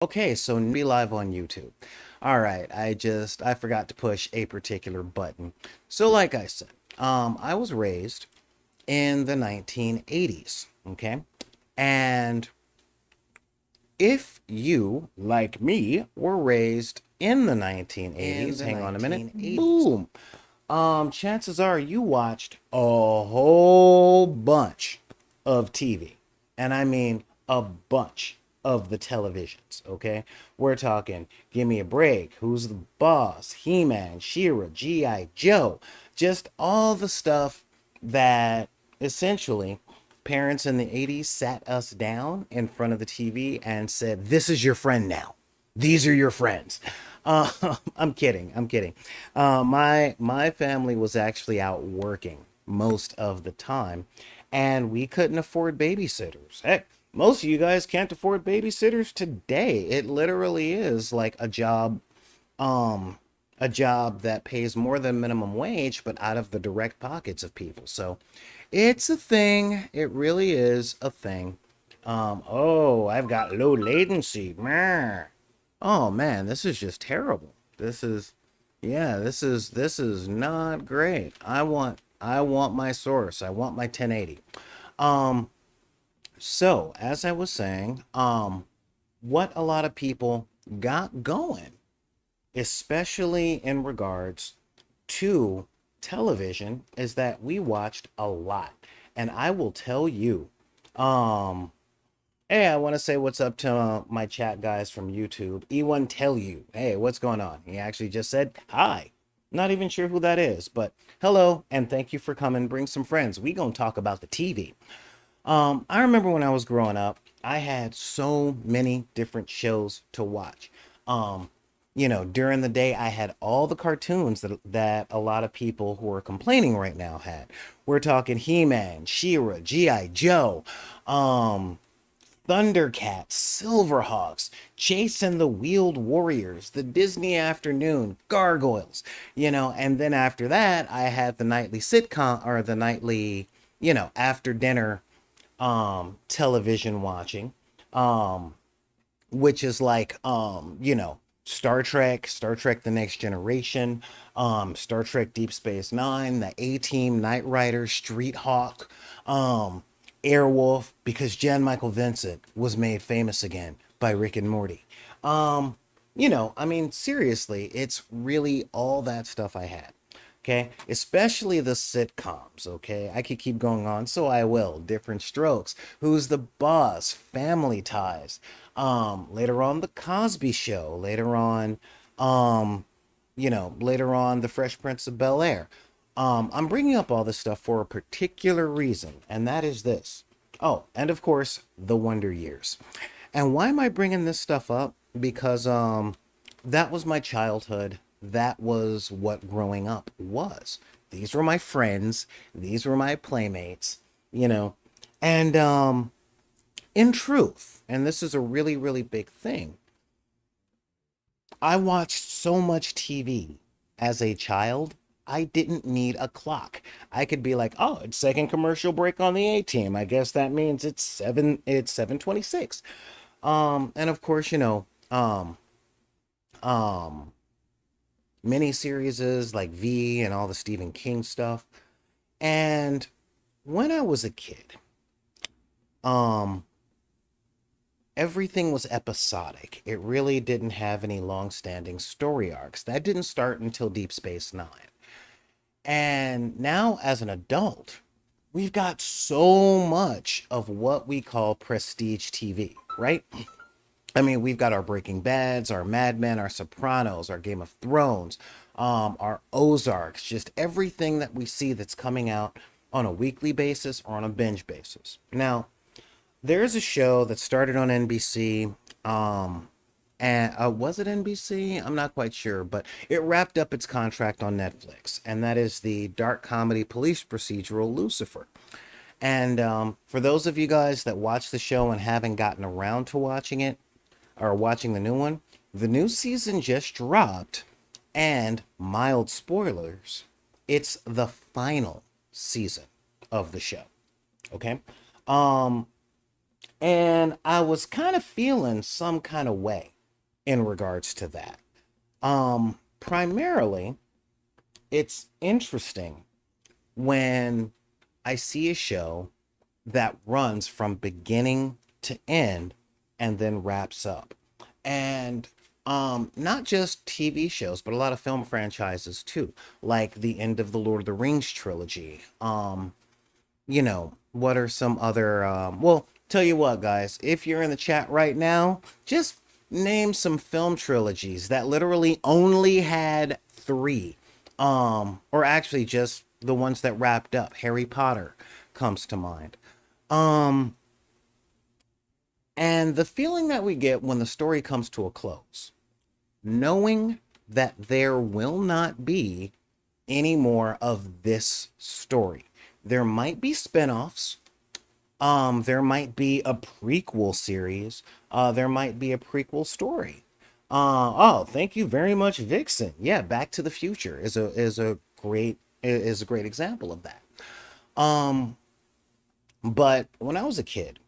Okay, so be live on YouTube. All right, I forgot to push a particular button. So like I said, I was raised in the 1980s, okay? And if you, like me, were raised in the 1980s, hang on a minute, boom. Chances are you watched a whole bunch of TV. And I mean a bunch of the televisions, okay? We're talking Give Me a Break, Who's the Boss, He-Man, She-Ra, G.I. Joe, just all the stuff that essentially parents in the 80s sat us down in front of the TV and said, "This is your friend now. These are your friends." Uh, I'm kidding. I'm kidding. My family was actually out working most of the time, and we couldn't afford babysitters. Heck, most of you guys can't afford babysitters today. It literally is like um, a job that pays more than minimum wage, but out of the direct pockets of people. So it's a thing. It really is a thing. Oh, I've got low latency. Meh. Oh man, this is just terrible. This is not great. I want my source. I want my 1080. Um, so as I was saying, what a lot of people got going, especially in regards to television, is that we watched a lot. And I will tell you, um, hey, I want to say what's up to my chat guys from YouTube. E1 tell you, hey, what's going on? He actually just said hi. Not even sure who that is, but hello and thank you for coming. Bring some friends. We gonna talk about the TV. I remember when I was growing up, I had so many different shows to watch. Um, during the day, I had all the cartoons that a lot of people who are complaining right now had. We're talking He-Man, She-Ra, G.I. Joe, um, Thundercats, Silverhawks, Jason the Wheeled Warriors, the Disney Afternoon, Gargoyles, and then after that, I had the nightly sitcom or the nightly, after dinner television watching, um which is like Star Trek The Next Generation, Star Trek Deep Space Nine, the A Team, Knight Rider, Street Hawk, Airwolf, because Jan Michael Vincent was made famous again by Rick and Morty. I mean, seriously, it's really all that stuff I had. Okay, especially the sitcoms. Okay, I could keep going on, so I will. Different Strokes, Who's the Boss, Family Ties. Later on, The Cosby Show. Um, later on, The Fresh Prince of Bel Air. I'm bringing up all this stuff for a particular reason, and that is this. Oh, and of course, The Wonder Years. And why am I bringing this stuff up? Because that was my childhood. That was what growing up was. These were my friends. These were my playmates, you know. And in truth, and this is a really, really big thing, I watched so much TV as a child. I didn't need a clock. I could be like, "Oh, it's second commercial break on the A team. I guess that means it's 7:26." And of course, um mini series like V and all the Stephen King stuff. And when I was a kid, um everything was episodic. It really didn't have any long-standing story arcs. That didn't start until Deep Space Nine. And now as an adult, we've got so much of what we call prestige TV, right? I mean, we've got our Breaking Bads, our Mad Men, our Sopranos, our Game of Thrones, our Ozarks, just everything that we see that's coming out on a weekly basis or on a binge basis. Now, there's a show that started on NBC, and was it NBC? I'm not quite sure, but it wrapped up its contract on Netflix, and that is the dark comedy police procedural Lucifer. And for those of you guys that watch the show and haven't gotten around to watching it, or watching the new one, the new season just dropped, and mild spoilers, it's the final season of the show. Okay? Um And I was kind of feeling some kind of way in regards to that. Primarily, it's interesting when I see a show that runs from beginning to end and then wraps up. And not just TV shows, but a lot of film franchises too, like the end of the Lord of the Rings trilogy. What are some other well, tell you what, guys, if you're in the chat right now, just name some film trilogies that literally only had three. Or actually just the ones that wrapped up. Harry Potter comes to mind. Um, and the feeling that we get when the story comes to a close, knowing that there will not be any more of this story. There might be spin-offs. There might be a prequel series. There might be a prequel story. Oh, thank you very much, Vixen. Yeah, Back to the Future is a great example of that. Um, but when I was a kid,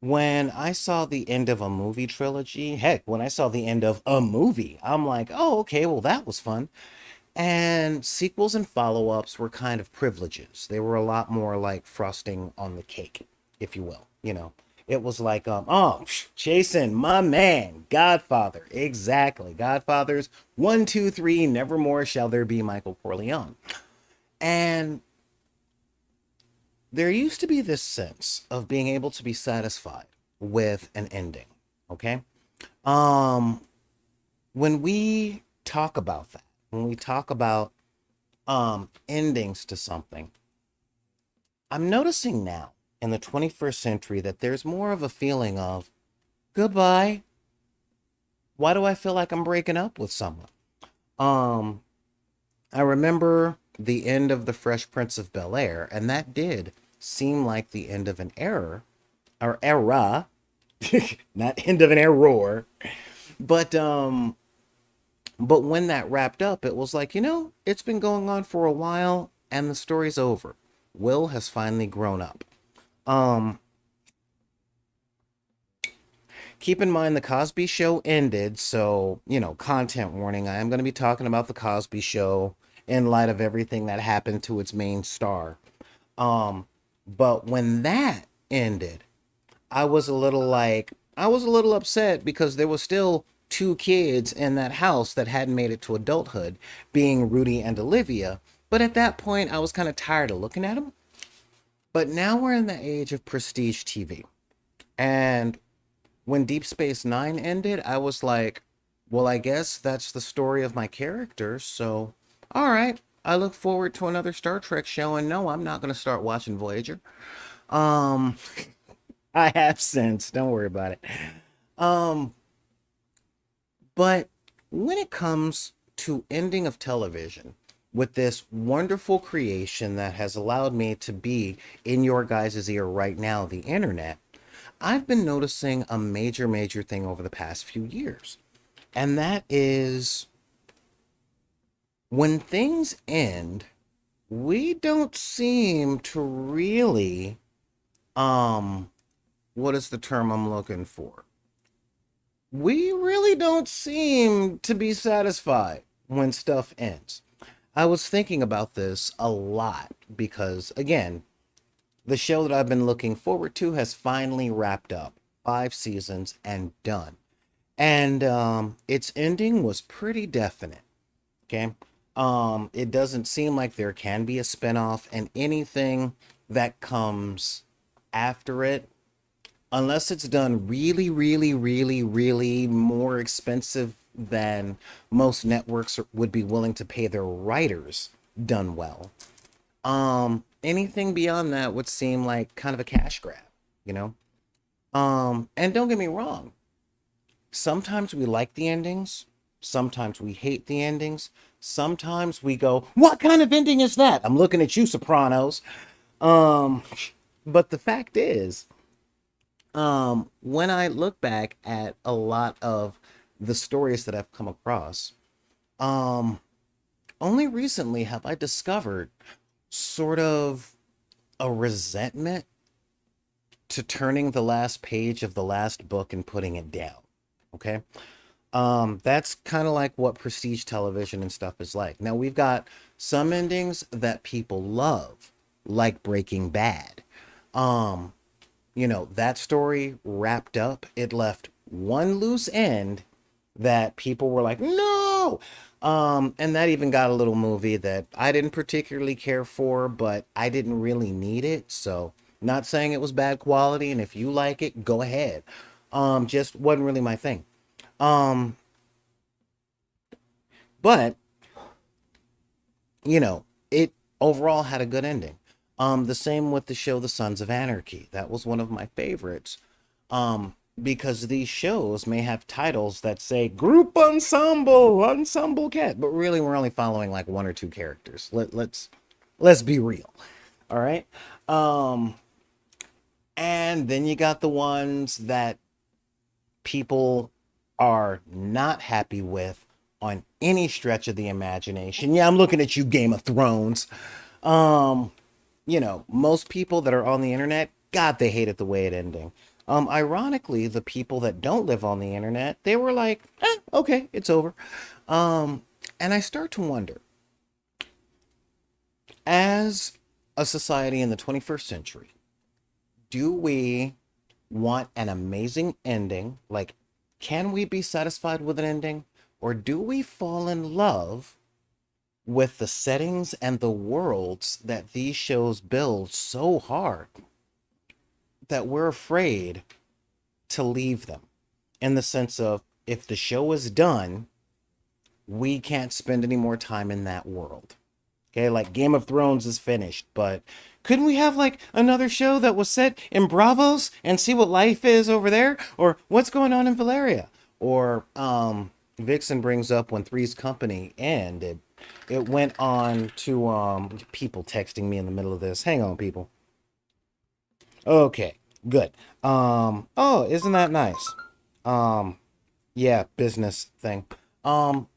when I saw the end of a movie trilogy, heck, when I saw the end of a movie, I'm like, oh, okay, well, that was fun. And sequels and follow ups were kind of privileges. They were a lot more like frosting on the cake, if you will. It was like, oh, Jason, my man, Godfather. Exactly. Godfathers 1, 2, 3, nevermore shall there be Michael Corleone. And there used to be this sense of being able to be satisfied with an ending. Okay. Um, when we talk about that, when we talk about endings to something, I'm noticing now in the 21st century that there's more of a feeling of goodbye. Why do I feel like I'm breaking up with someone? Um, I remember the end of The Fresh Prince of Bel-Air, and that did seem like the end of an era, not end of an error. But when that wrapped up, it was like, it's been going on for a while and the story's over. Will has finally grown up. Um, Keep in mind the Cosby Show ended, so, content warning. I am going to be talking about the Cosby Show in light of everything that happened to its main star. Um, but when that ended, I was a little upset because there was still two kids in that house that hadn't made it to adulthood, being Rudy and Olivia. But at that point, I was kind of tired of looking at them. But now we're in the age of prestige TV. And when Deep Space Nine ended, I was like, well, I guess that's the story of my characters. So, all right. I look forward to another Star Trek show. And no, I'm not going to start watching Voyager. Um, I have since. Don't worry about it. Um, but when it comes to ending of television, with this wonderful creation that has allowed me to be in your guys' ear right now, the internet, I've been noticing a major, major thing over the past few years. And that is when things end, we don't seem to really, um, what is the term I'm looking for? We really don't seem to be satisfied when stuff ends. I was thinking about this a lot because, again, the show that I've been looking forward to has finally wrapped up 5 seasons and done. And its ending was pretty definite. Okay. It doesn't seem like there can be a spinoff, and anything that comes after it, unless it's done really, really, really, really more expensive than most networks would be willing to pay their writers, done well. Anything beyond that would seem like kind of a cash grab, you know? And don't get me wrong, sometimes we like the endings, sometimes we hate the endings, sometimes we go, what kind of ending is that? I'm looking at you, Sopranos. Um, but the fact is, when I look back at a lot of the stories that I've come across, um, only recently have I discovered sort of a resentment to turning the last page of the last book and putting it down. Okay. That's kind of like what prestige television and stuff is like. Now we've got some endings that people love, like Breaking Bad. Um, that story wrapped up. It left one loose end that people were like, no. And that even got a little movie that I didn't particularly care for, but I didn't really need it. So, not saying it was bad quality, and if you like it, go ahead. Just wasn't really my thing. Um, but it overall had a good ending. The same with the show The Sons of Anarchy. That was one of my favorites. Because these shows may have titles that say group ensemble cat, but really we're only following like one or two characters. Let's be real. All right. Um, and then you got the ones that people are not happy with on any stretch of the imagination. Yeah, I'm looking at you, Game of Thrones. Um, most people that are on the internet, God, they hated the way it ending. Ironically, the people that don't live on the internet, they were like, okay, it's over. Um, and I start to wonder, as a society in the 21st century, do we want an amazing ending? Like, can we be satisfied with an ending? Or do we fall in love with the settings and the worlds that these shows build so hard that we're afraid to leave them? In the sense of, if the show is done, we can't spend any more time in that world. Okay, like Game of Thrones is finished, but couldn't we have like another show that was set in Bravos and see what life is over there? Or what's going on in Valeria? Or Vixen brings up when Three's Company ended. It went on to people texting me in the middle of this. Hang on, people. Okay, good. Oh, isn't that nice? Um, yeah, business thing. Um,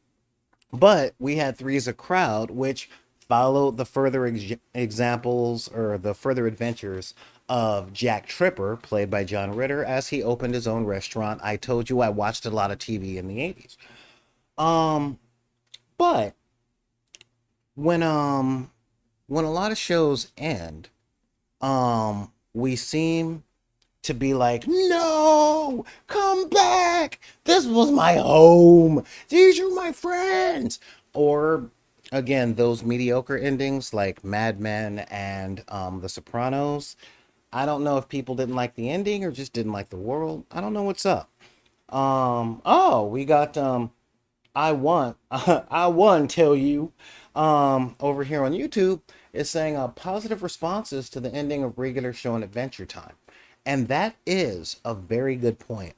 but we had Three's a Crowd, which followed the further examples or the further adventures of Jack Tripper, played by John Ritter, as he opened his own restaurant. I told you I watched a lot of TV in the 80s. Um, but when when a lot of shows end, we seem to be like, no, come back. This was my home. These are my friends. Or again, those mediocre endings like Mad Men and The Sopranos. I don't know if people didn't like the ending or just didn't like the world. I don't know what's up. Oh, we got I want I won tell you over here on YouTube is saying positive responses to the ending of regular show and Adventure Time. And that is a very good point.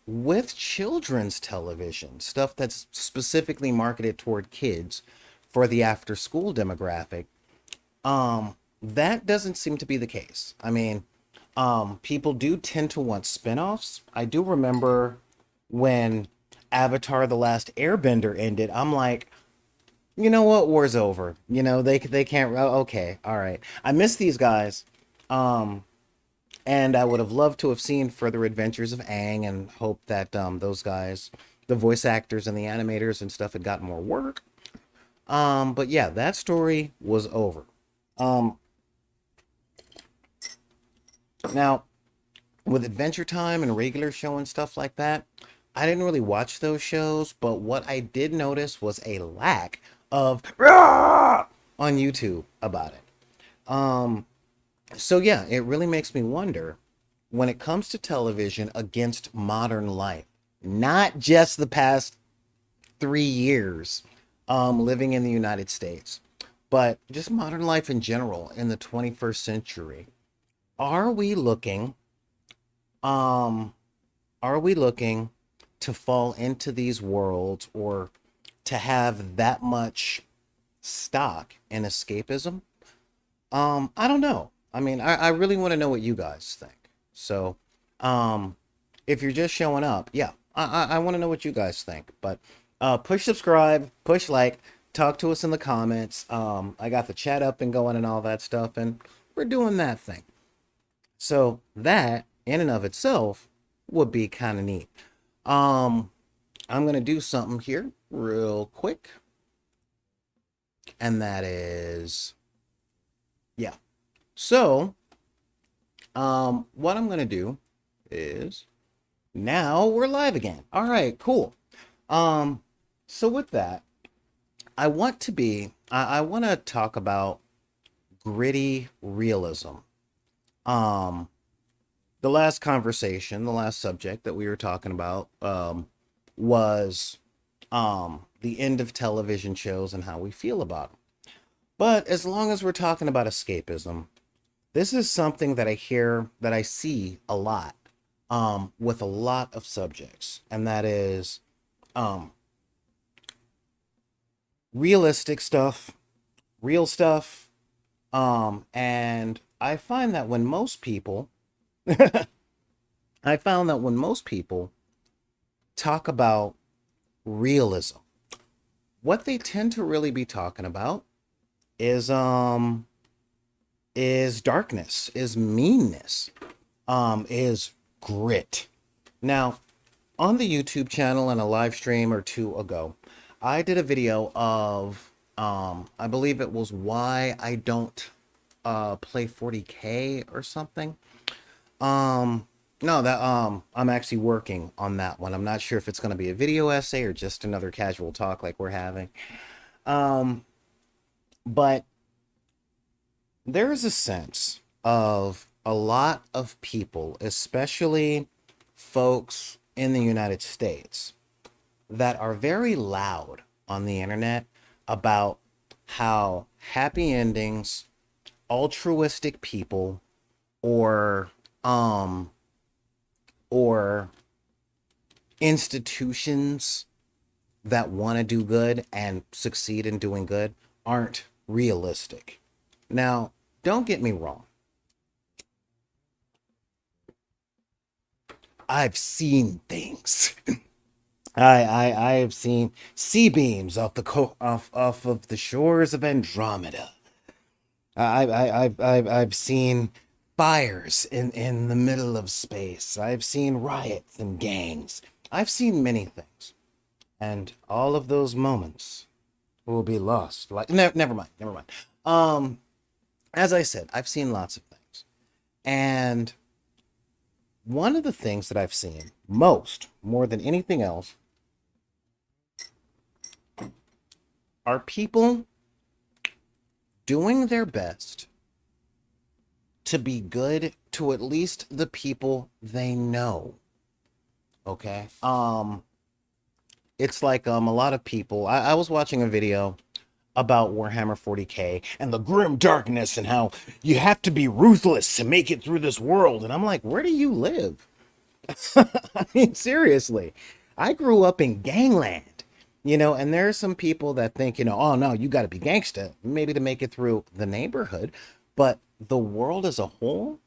With children's television, stuff that's specifically marketed toward kids for the after school demographic, that doesn't seem to be the case. I mean, people do tend to want spin-offs. I do remember when Avatar The Last Airbender ended, I'm like, you know what, war's over. They can't, okay, all right. I miss these guys. Um, and I would have loved to have seen further adventures of Aang and hope that those guys, the voice actors and the animators and stuff, had gotten more work. But yeah, that story was over. Um, Now, with Adventure Time and regular show and stuff like that, I didn't really watch those shows, but what I did notice was a lack of on YouTube about it. Um, so yeah, it really makes me wonder when it comes to television against modern life, not just the past 3 years living in the United States, but just modern life in general in the 21st century. Are we looking um are we looking to fall into these worlds or to have that much stock in escapism? I don't know. I mean, I really want to know what you guys think. So, um, if you're just showing up, yeah, I want to know what you guys think. But push subscribe, push like, talk to us in the comments. I got the chat up and going and all that stuff, and we're doing that thing. So that in and of itself would be kind of neat. Um, I'm gonna do something here real quick, and that is, yeah. So, what I'm gonna do is now we're live again. All right, cool. Um, so with that, I want to talk about gritty realism. Um, the last conversation, the last subject that we were talking about, was the end of television shows and how we feel about them. But as long as we're talking about escapism, this is something that I hear, that I see a lot, with a lot of subjects, and that is um, realistic stuff, real stuff. And I find that when most people, I found that when most people talk about realism, what they tend to really be talking about is darkness, is meanness, is grit. Now, on the YouTube channel and a live stream or two ago, I did a video of I believe it was why I don't play 40K or something. Um no, that I'm actually working on that one. I'm not sure if it's going to be a video essay or just another casual talk like we're having. Um but there is a sense of a lot of people, especially folks in the United States, that are very loud on the internet about how happy endings, altruistic people, or um or institutions that want to do good and succeed in doing good aren't realistic. Now, don't get me wrong. I've seen things. I have seen sea beams off of the shores of Andromeda. I've seen fires in the middle of space. I've seen riots and gangs. I've seen many things, and all of those moments will be lost. Like, never mind, never mind. As I said, I've seen lots of things, and one of the things that I've seen more than anything else, are people doing their best to be good to at least the people they know. Okay. It's like a lot of people. I was watching a video about Warhammer 40K and the grim darkness and how you have to be ruthless to make it through this world. And I'm like, where do you live? I mean, seriously. I grew up in gangland, and there are some people that think, oh no, you got to be gangsta, maybe to make it through the neighborhood. But the world as a whole,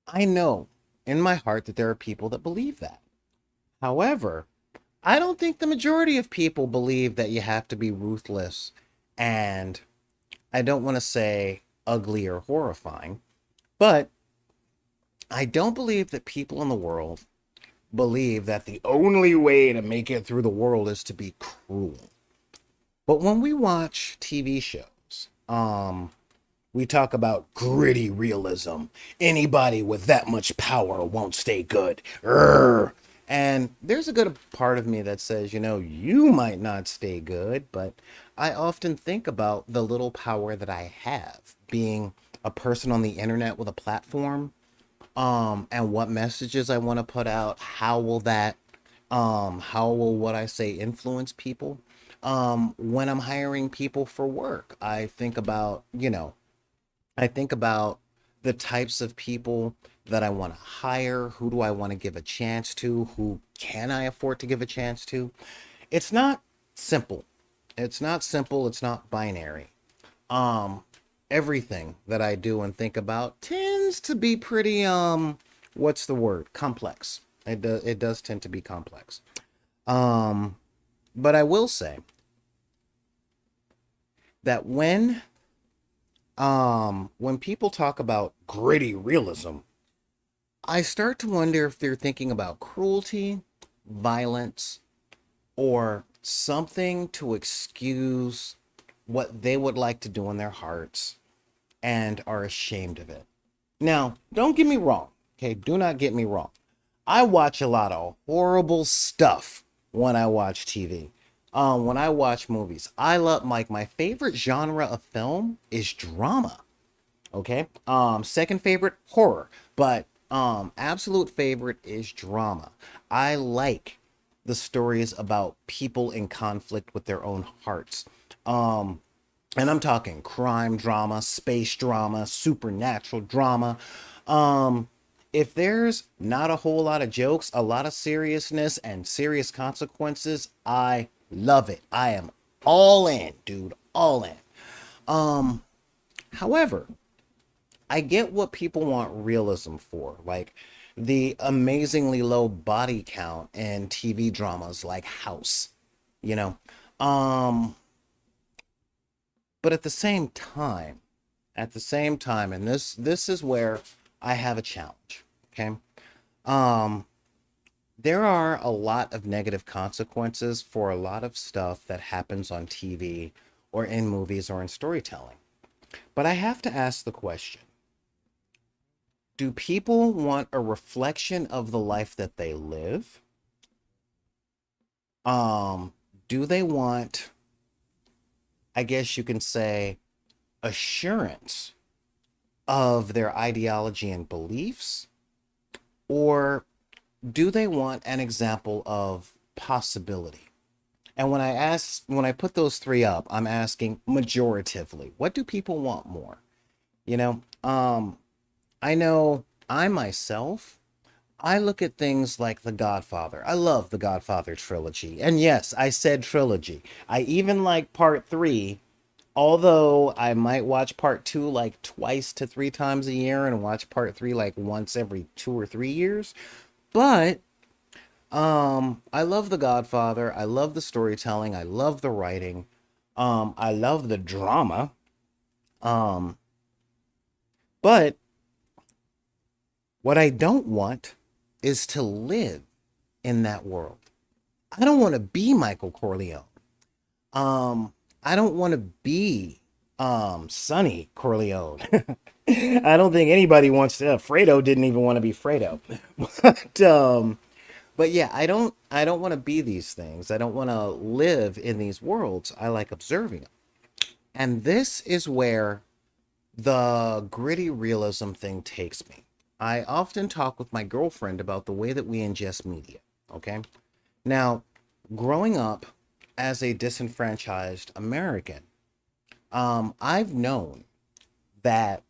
I know in my heart that there are people that believe that. However, I don't think the majority of people believe that you have to be ruthless, and I don't want to say ugly or horrifying, but I don't believe that people in the world believe that the only way to make it through the world is to be cruel. But when we watch TV shows, we talk about gritty realism. Anybody with that much power won't stay good. Urgh. And there's a good part of me that says, you might not stay good, but I often think about the little power that I have, being a person on the internet with a platform, and what messages I want to put out. How will what I say influence people? When I'm hiring people for work, I think about the types of people that I want to hire. Who do I want to give a chance to? Who can I afford to give a chance to? It's not simple. It's not simple. It's not binary. Um, Everything that I do and think about tends to be pretty, what's the word? Complex. It does tend to be complex. Um, but I will say that when When people talk about gritty realism, I start to wonder if they're thinking about cruelty, violence, or something to excuse what they would like to do in their hearts and are ashamed of it. Now, don't get me wrong, okay? Do not get me wrong. I watch a lot of horrible stuff when I watch TV. When I watch movies, I love my favorite genre of film is drama. Okay. Second favorite, horror, but absolute favorite is drama. I like the stories about people in conflict with their own hearts. Um, and I'm talking crime drama, space drama, supernatural drama. Um, if there's not a whole lot of jokes, a lot of seriousness and serious consequences, I love it. I am all in, dude, all in. Um, However, I get what people want realism for, like the amazingly low body count in TV dramas like House, you know. Um, but at the same time, and this is where I have a challenge, okay? Um, there are a lot of negative consequences for a lot of stuff that happens on TV or in movies or in storytelling. But I have to ask the question, do people want a reflection of the life that they live? Um, do they want, I guess you can say, assurance of their ideology and beliefs? Or do they want an example of possibility? And when I put those three up, I'm asking majoritively, what do people want more? You know, I know I myself, I look at things like The Godfather. I love the Godfather trilogy. And yes, I said trilogy. I even like part three, although I might watch part two like twice to three times a year and watch part three like once every 2 or 3 years. But I love The Godfather. I love the storytelling. I love the writing. I love the drama. Um, but what I don't want is to live in that world. I don't want to be Michael Corleone. I don't want to be Sonny Corleone. I don't think anybody wants to. Fredo didn't even want to be Fredo. But yeah, I don't want to be these things. I don't want to live in these worlds. I like observing them. And this is where the gritty realism thing takes me. I often talk with my girlfriend about the way that we ingest media. Okay. Now, growing up as a disenfranchised American, I've known that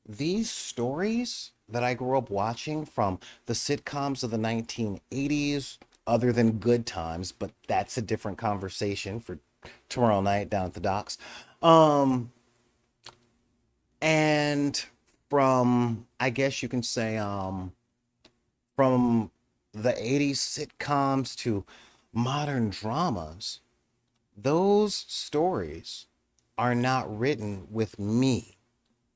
these stories that I grew up watching from the sitcoms of the 1980s, other than Good Times, but that's a different conversation for tomorrow night down at the docks. Um, and from, I guess you can say, from the 80s sitcoms to modern dramas, those stories are not written with me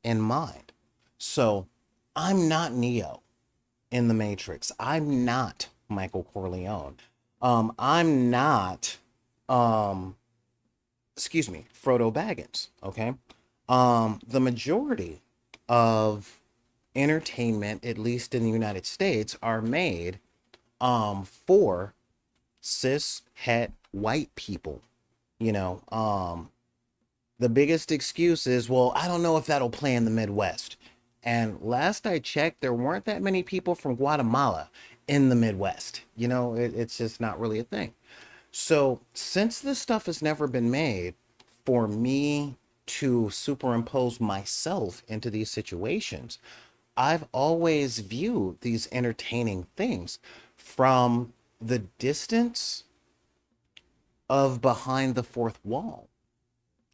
in mind. So I'm not Neo in the Matrix. I'm not Michael Corleone. I'm not, um, excuse me, Frodo Baggins. Okay. The majority of entertainment, at least in the United States, are made for cis het white people. You know, the biggest excuse is, well, I don't know if that'll play in the Midwest. And last I checked, there weren't that many people from Guatemala in the Midwest. You know, it's just not really a thing. So, since this stuff has never been made for me to superimpose myself into these situations, I've always viewed these entertaining things from the distance of behind the fourth wall.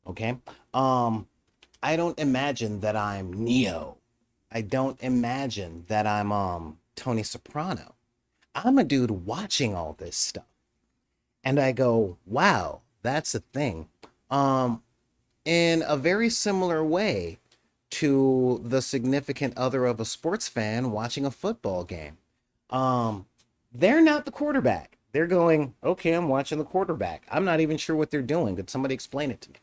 Okay. Um, I don't imagine that I'm Neo. I don't imagine that I'm Tony Soprano. I'm a dude watching all this stuff. And I go, wow, that's a thing. Um, in a very similar way. to the significant other of a sports fan watching a football game. Um, they're not the quarterback. They're going, okay, I'm watching the quarterback. I'm not even sure what they're doing. Could somebody explain it to me?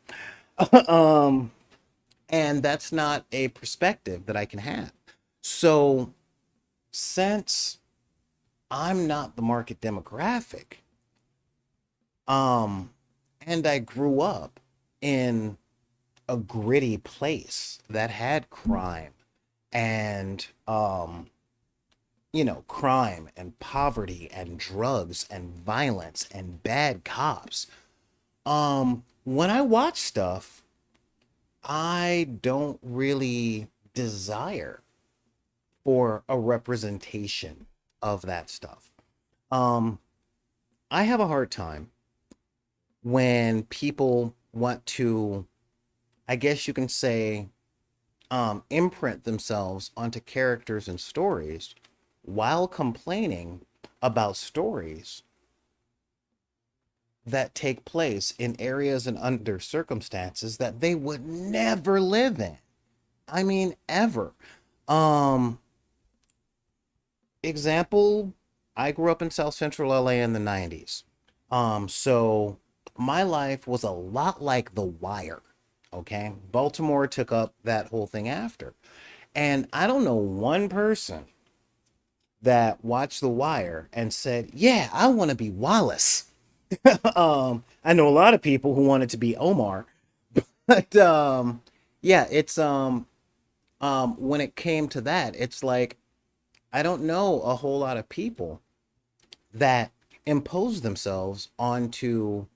And that's not a perspective that I can have. So, since I'm not the market demographic, um, and I grew up in a gritty place that had crime and crime and poverty and drugs and violence and bad cops. When I watch stuff, I don't really desire for a representation of that stuff. Um, I have a hard time when people want to, I guess you can say, imprint themselves onto characters and stories while complaining about stories that take place in areas and under circumstances that they would never live in. I mean, ever. Um, Example, I grew up in South Central LA in the 90s. So my life was a lot like The Wire. Okay. Baltimore took up that whole thing after. And I don't know one person that watched The Wire and said, yeah, I want to be Wallace. I know a lot of people who wanted to be Omar, but yeah, it's when it came to that, it's like I don't know a whole lot of people that impose themselves onto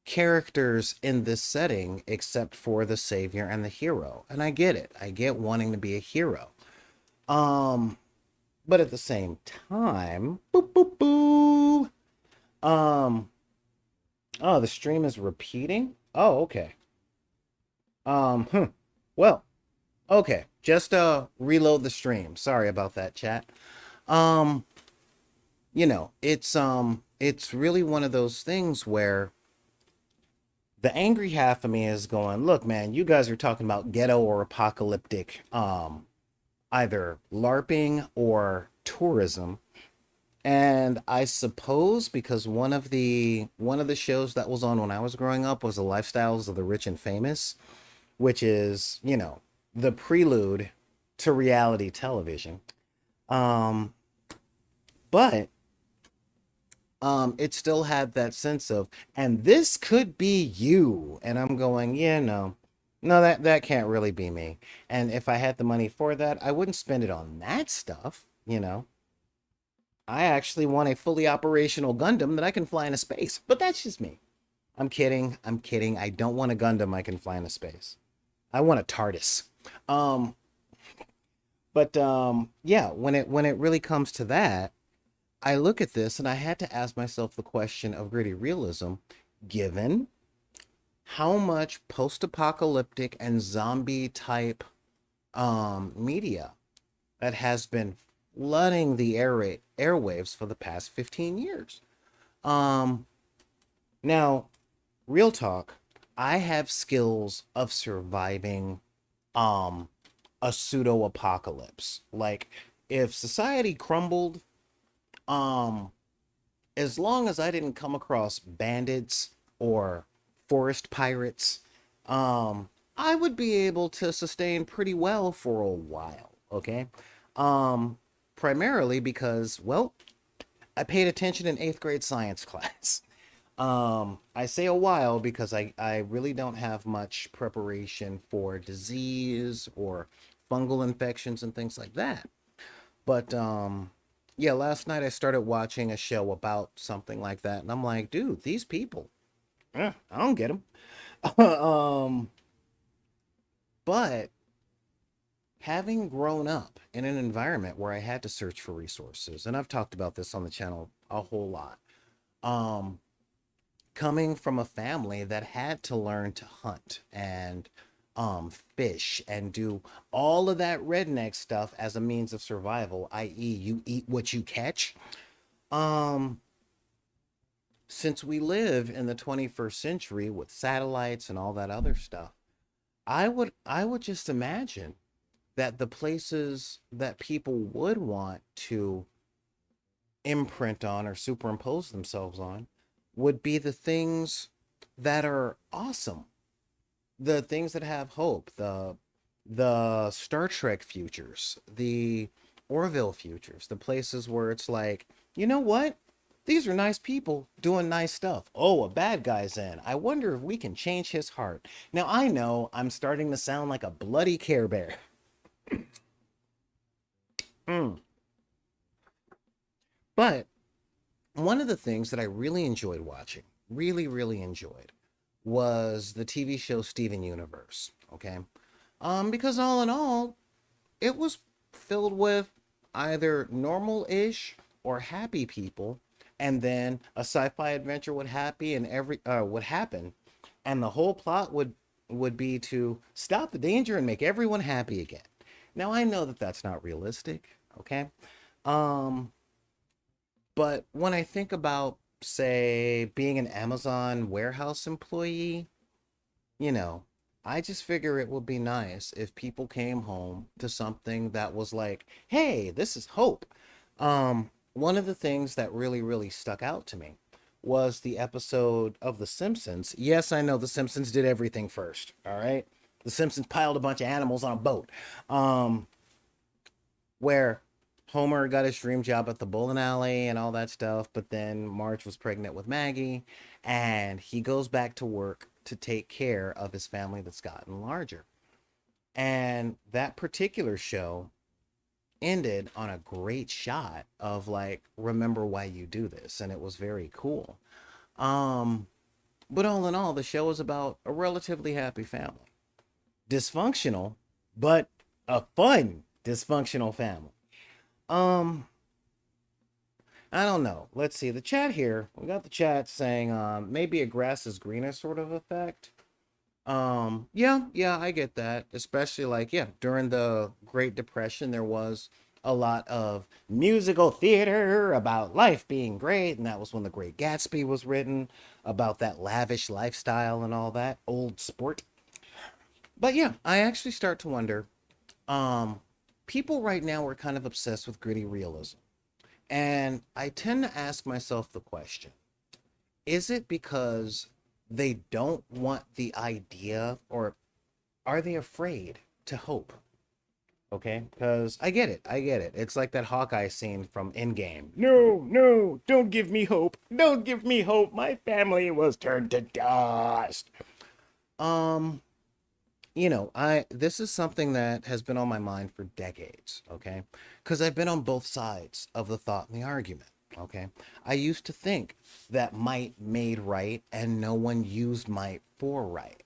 characters in this setting except for the savior and the hero. And I get it. I get wanting to be a hero. Um, but at the same time, boop boop boo. Um, oh, the stream is repeating. Oh, okay. Hmm. Well, okay. Just reload the stream. Sorry about that, chat. Um, it's really one of those things where the angry half of me is going, look, man, you guys are talking about ghetto or apocalyptic, either LARPing or tourism. And I suppose because one of the shows that was on when I was growing up was the lifestyles of the rich and famous, which is, the prelude to reality television. Um, but it still had that sense of, and this could be you. And I'm going, yeah, no, no, that can't really be me. And if I had the money for that, I wouldn't spend it on that stuff. I actually want a fully operational Gundam that I can fly into space, but that's just me. I'm kidding. I'm kidding. I don't want a Gundam I can fly into space. I want a TARDIS. Um, but yeah, when it really comes to that, I look at this and I had to ask myself the question of gritty realism, given how much post-apocalyptic and zombie type media that has been flooding the airwaves for the past 15 years. Um, Now, real talk, I have skills of surviving um a pseudo apocalypse. Like if society crumbled, um as long as I didn't come across bandits or forest pirates, I would be able to sustain pretty well for a while, okay? Um Primarily because, well, I paid attention in 8th grade science class. I say a while because I really don't have much preparation for disease or fungal infections and things like that. But yeah, last night I started watching a show about something like that, and I'm like, dude, these people, I don't get them. um, but having grown up in an environment where I had to search for resources, and I've talked about this on the channel a whole lot. Um, Coming from a family that had to learn to hunt and fish and do all of that redneck stuff as a means of survival, i.e., you eat what you catch. Um, since we live in the 21st century with satellites and all that other stuff, I would just imagine that the places that people would want to imprint on or superimpose themselves on would be the things that are awesome, the things that have hope, the Star Trek futures, the Orville futures, the places where it's like, you know what? These are nice people doing nice stuff. Oh, a bad guy's in. I wonder if we can change his heart. Now I know I'm starting to sound like a bloody Care Bear. Mm. But one of the things that I really enjoyed watching, really enjoyed, was the TV show Steven Universe. Okay. Because all in all, it was filled with either normal-ish or happy people, and then a sci-fi adventure would happen, and the whole plot would be to stop the danger and make everyone happy again. Now I know that that's not realistic, okay? Um, but when I think about, say, being an Amazon warehouse employee, you know, I just figure it would be nice if people came home to something that was like, hey, this is hope. One of the things that really stuck out to me was the episode of The Simpsons. Yes, I know The Simpsons did everything first, all right? The Simpsons piled a bunch of animals on a boat. Um, where Homer got his dream job at the bowling alley and all that stuff, but then Marge was pregnant with Maggie, and he goes back to work to take care of his family that's gotten larger. And that particular show ended on a great shot of like, remember why you do this, and it was very cool. Um, but all in all, the show is about a relatively happy family. Dysfunctional, but a fun dysfunctional family. Um, I don't know. Let's see the chat here. We got the chat saying maybe a grass is greener sort of effect. Yeah, I get that. Especially like, yeah, during the Great Depression, there was a lot of musical theater about life being great, and that was when The Great Gatsby was written about that lavish lifestyle and all that old sport. But yeah, I actually start to wonder. Um, People right now are kind of obsessed with gritty realism. And I tend to ask myself the question, is it because they don't want the idea, or are they afraid to hope? Okay, because I get it. I get it. It's like that Hawkeye scene from Endgame. No, no, don't give me hope. Don't give me hope. My family was turned to dust. Um, I this is something that has been on my mind for decades, okay? Because I've been on both sides of the thought and the argument, okay? I used to think that might made right and no one used might for right.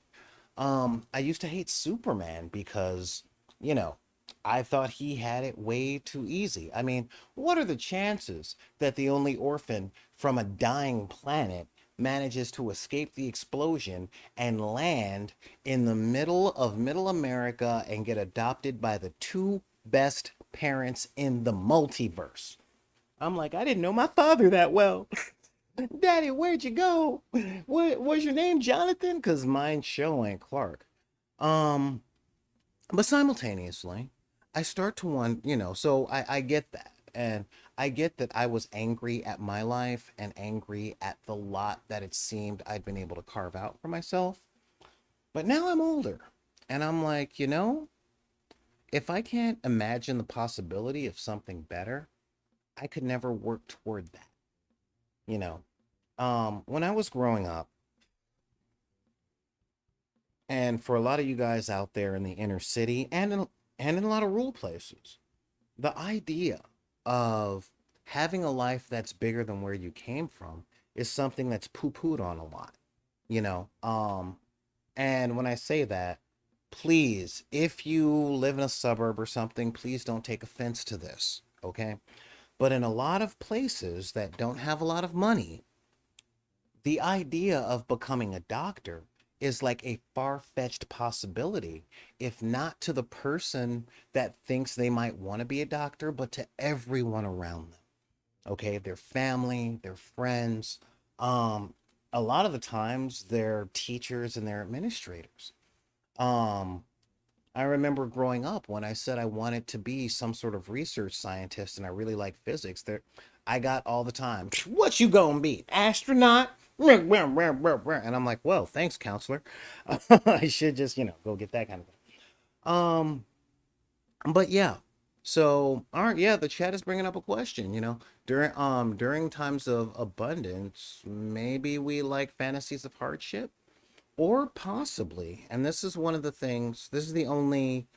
I used to hate Superman because, you know, I thought he had it way too easy. I mean, what are the chances that the only orphan from a dying planet manages to escape the explosion and land in the middle of middle America and get adopted by the two best parents in the multiverse? I'm like, I didn't know my father that well. Daddy, where'd you go? What was your name, Jonathan? Because mine's Show ain't Clark. Um, but simultaneously, I start to want, so I get that. And I get that I was angry at my life and angry at the lot that it seemed I'd been able to carve out for myself. But now I'm older. And I'm like, if I can't imagine the possibility of something better, I could never work toward that. You know, when I was growing up, and for a lot of you guys out there in the inner city and in a lot of rural places, the idea of having a life that's bigger than where you came from is something that's poo-pooed on a lot, you know. And when I say that, please, if you live in a suburb or something, please don't take offense to this, okay? But in a lot of places that don't have a lot of money, the idea of becoming a doctor is like a far-fetched possibility, if not to the person that thinks they might want to be a doctor, but to everyone around them. Okay, their family, their friends, um, a lot of the times their teachers and their administrators. Um, I remember growing up when I said I wanted to be some sort of research scientist and I really like physics, there I got all the time, what you gonna be? Astronaut? And I'm like, well, thanks, counselor. I should just, go get that kind of thing. But yeah. So, all right, yeah, the chat is bringing up a question, during times of abundance, maybe we like fantasies of hardship. Or possibly, and this is one of the things, this is the only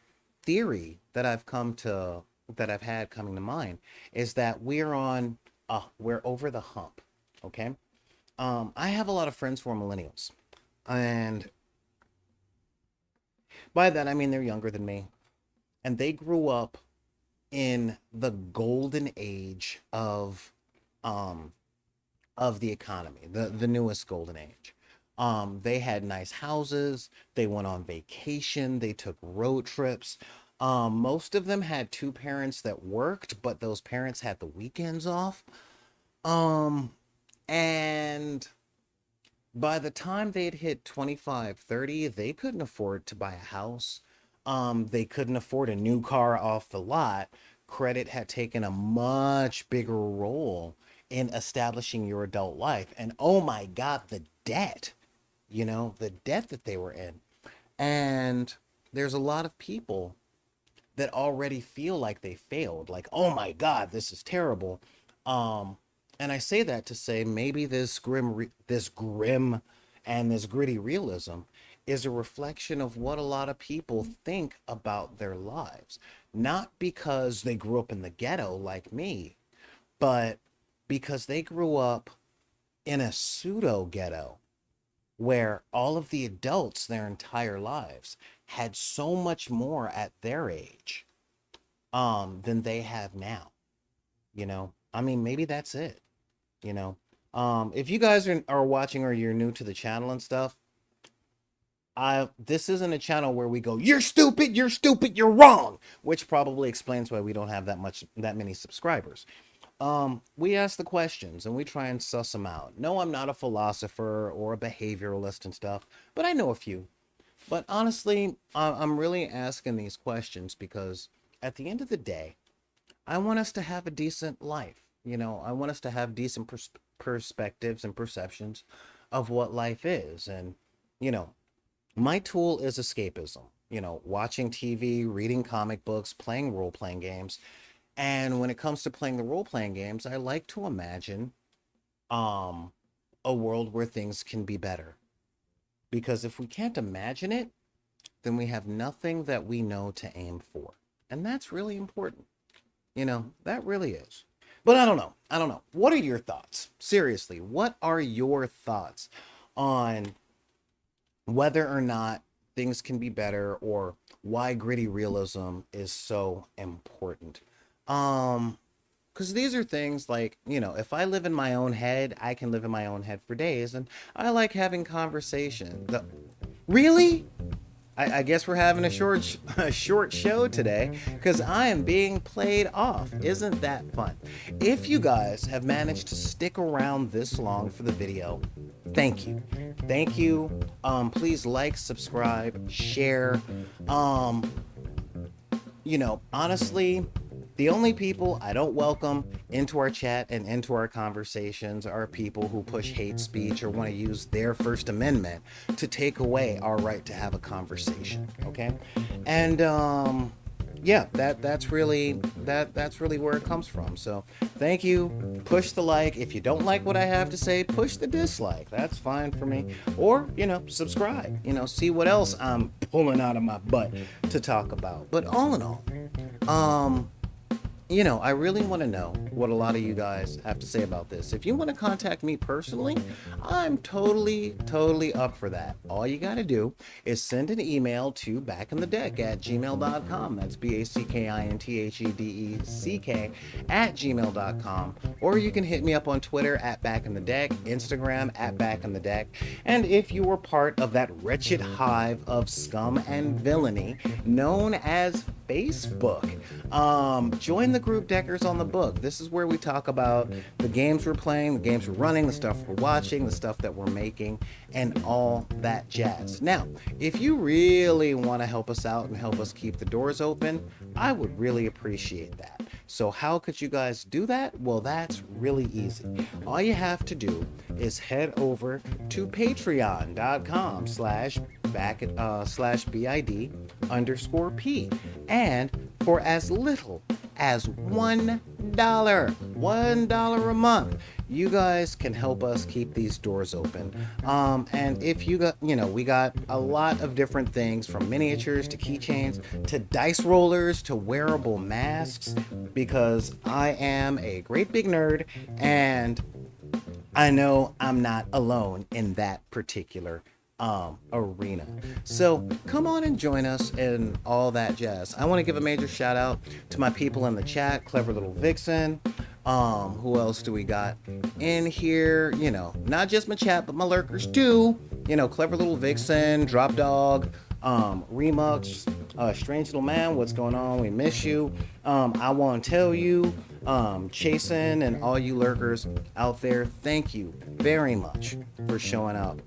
theory that I've had coming to mind, is that we're over the hump. Okay. I have a lot of friends who are millennials. And by that I mean they're younger than me. And they grew up in the golden age um of the economy, the newest golden age. They had nice houses, they went on vacation, they took road trips. Most of them had two parents that worked, but those parents had the weekends off. Um, and by the time they'd hit 25, 30, they couldn't afford to buy a house. They couldn't afford a new car off the lot. Credit had taken a much bigger role in establishing your adult life. And oh my God, the debt, the debt that they were in. And there's a lot of people that already feel like they failed, like, oh my God, this is terrible. Um, and I say that to say maybe this grim and this gritty realism is a reflection of what a lot of people think about their lives. Not because they grew up in the ghetto like me, but because they grew up in a pseudo ghetto where all of the adults their entire lives had so much more at their age than they have now. I mean, maybe that's it. you know if you guys are watching or you're new to the channel and stuff, I this isn't a channel where we go, you're stupid, you're wrong, which probably explains why we don't have that many subscribers. We ask the questions and we try and suss them out. No, I'm not a philosopher or a behavioralist and stuff, but I know a few. But honestly, I'm really asking these questions because at the end of the day, I want us to have a decent life. I want us to have decent perspectives and perceptions of what life is. And, you know, my tool is escapism, watching TV, reading comic books, playing role playing games. And when it comes to playing the role playing games, I like to imagine um, a world where things can be better. Because if we can't imagine it, then we have nothing that we know to aim for. And that's really important. That really is. But I don't know. I don't know. What are your thoughts? Seriously, what are your thoughts on whether or not things can be better or why gritty realism is so important? Um, because these are things like, if I live in my own head, I can live in my own head for days, and I like having conversation. Really? I guess we're having a short show today because I am being played off. Isn't that fun? If you guys have managed to stick around this long for the video, thank you. Thank you. Please like, subscribe, share. Honestly, the only people I don't welcome into our chat and into our conversations are people who push hate speech or want to use their First Amendment to take away our right to have a conversation. Okay, and yeah, that's really where it comes from. So thank you. Push the like. If you don't like what I have to say, push the dislike. That's fine for me. Or subscribe. See what else I'm pulling out of my butt to talk about. But all in all, I really want to know what a lot of you guys have to say about this. If you want to contact me personally, I'm totally up for that. All you got to do is send an email to backinthedeck@gmail.com. That's BACKINTHEDECK @gmail.com. Or you can hit me up on Twitter @backinthedeck, Instagram @backinthedeck. And if you were part of that wretched hive of scum and villainy known as Facebook. Join the group Deckers on the Book. This is where we talk about the games we're playing, the games we're running, the stuff we're watching, the stuff that we're making, and all that jazz. Now, if you really want to help us out and help us keep the doors open, I would really appreciate that. So how could you guys do that? Well, that's really easy. All you have to do is head over to patreon.com slash bid_p, and for as little as $1 a month, you guys can help us keep these doors open. And if you got, we got a lot of different things, from miniatures to keychains to dice rollers to wearable masks, because I am a great big nerd, and I know I'm not alone in that particular arena. So come on and join us in all that jazz. I want to give a major shout out to my people in the chat, Clever Little Vixen. Who else do we got in here? Not just my chat, but my lurkers too. Clever Little Vixen, Drop Dog, Remux, Strange Little Man, what's going on? We miss you. I want to tell you, Chasen, and all you lurkers out there, thank you very much for showing up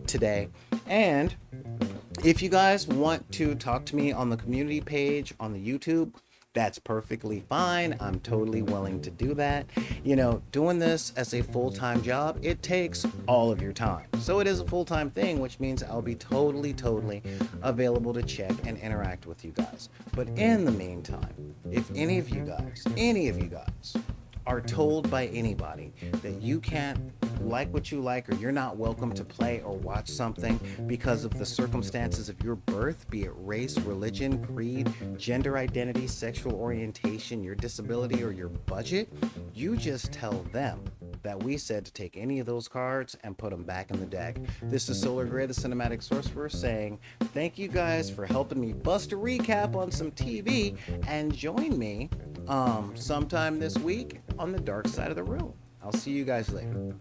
today. And if you guys want to talk to me on the community page on the YouTube, that's perfectly fine. I'm totally willing to do that. Doing this as a full-time job, it takes all of your time. So it is a full-time thing, which means I'll be totally available to check and interact with you guys. But in the meantime, if any of you guys are told by anybody that you can't like what you like, or you're not welcome to play or watch something because of the circumstances of your birth, be it race, religion, creed, gender identity, sexual orientation, your disability, or your budget, you just tell them that we said to take any of those cards and put them back in the deck. This is Solar Gray, the Cinematic Sorcerer, saying thank you guys for helping me bust a recap on some TV, and join me sometime this week on the dark side of the room. I'll see you guys later.